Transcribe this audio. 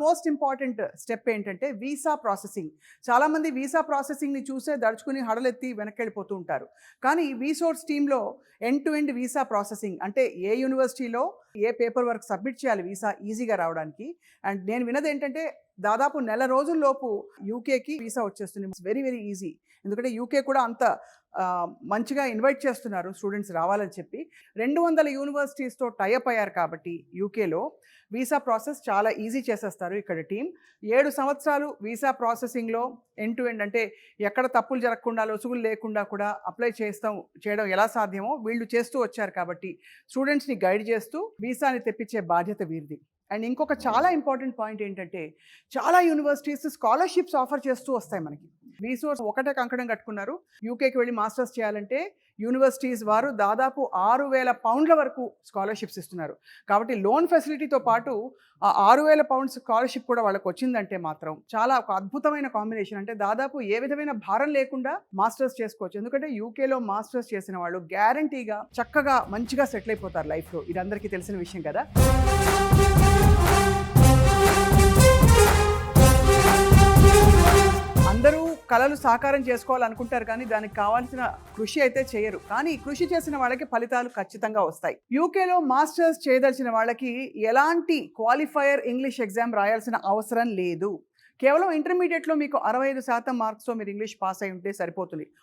Most important step ఏంటంటే visa processing. చాలామంది visa ప్రాసెసింగ్ని చూసే దడుచుకుని హడలెత్తి వెనక్కి వెళ్ళిపోతూ ఉంటారు. కానీ వీసోర్స్ టీంలో end to end visa processing అంటే ఏ యూనివర్సిటీలో ఏ పేపర్ వర్క్ సబ్మిట్ చేయాలి వీసా ఈజీగా రావడానికి. అండ్ నేను విన్నది ఏంటంటే దాదాపు నెల రోజుల్లోపు యూకేకి వీసా వచ్చేస్తుంది. It's very very easy. ఎందుకంటే యూకే కూడా అంత మంచిగా ఇన్వైట్ చేస్తున్నారు స్టూడెంట్స్ రావాలని చెప్పి. 200 యూనివర్సిటీస్తో టైఅప్ అయ్యారు కాబట్టి యూకేలో వీసా ప్రాసెస్ చాలా ఈజీ చేసేస్తారు ఇక్కడ టీం. 7 సంవత్సరాలు వీసా ప్రాసెసింగ్లో ఎండ్ టు ఎండ్ అంటే ఎక్కడ తప్పులు జరగకుండా లొసుగులు లేకుండా కూడా అప్లై చేయడం ఎలా సాధ్యమో వీళ్ళు చేస్తూ వచ్చారు కాబట్టి స్టూడెంట్స్ని గైడ్ చేస్తూ వీసాని తెప్పించే బాధ్యత వీరిది. అండ్ ఇంకొక చాలా ఇంపార్టెంట్ పాయింట్ ఏంటంటే చాలా యూనివర్సిటీస్ స్కాలర్షిప్స్ ఆఫర్ చేస్తూ వస్తాయి మనకి. వీసోర్స్ ఒకటే కంకణం కట్టుకున్నారు. యూకేకి వెళ్ళి మాస్టర్స్ చేయాలంటే యూనివర్సిటీస్ వారు దాదాపు 6,000 పౌండ్ల వరకు స్కాలర్షిప్స్ ఇస్తున్నారు. కాబట్టి లోన్ ఫెసిలిటీతో పాటు ఆ 6,000 పౌండ్స్ స్కాలర్షిప్ కూడా వాళ్ళకి వచ్చిందంటే మాత్రం చాలా ఒక అద్భుతమైన కాంబినేషన్. అంటే దాదాపు ఏ విధమైన భారం లేకుండా మాస్టర్స్ చేసుకోవచ్చు. ఎందుకంటే యూకేలో మాస్టర్స్ చేసిన వాళ్ళు గ్యారంటీగా చక్కగా మంచిగా సెటిల్ అయిపోతారు లైఫ్లో. ఇది అందరికీ తెలిసిన విషయం కదా. అందరూ కళలు సాకారం చేసుకోవాలనుకుంటారు కానీ దానికి కావాల్సిన కృషి అయితే చేయరు. కానీ కృషి చేసిన వాళ్ళకి ఫలితాలు ఖచ్చితంగా వస్తాయి. యూకేలో మాస్టర్స్ చేయదలిచిన వాళ్ళకి ఎలాంటి క్వాలిఫైయర్ ఇంగ్లీష్ ఎగ్జామ్ రాయాల్సిన అవసరం లేదు. కేవలం ఇంటర్మీడియట్లో మీకు 65% మార్క్స్తో మీరు ఇంగ్లీష్ పాస్ అయి ఉంటే సరిపోతుంది.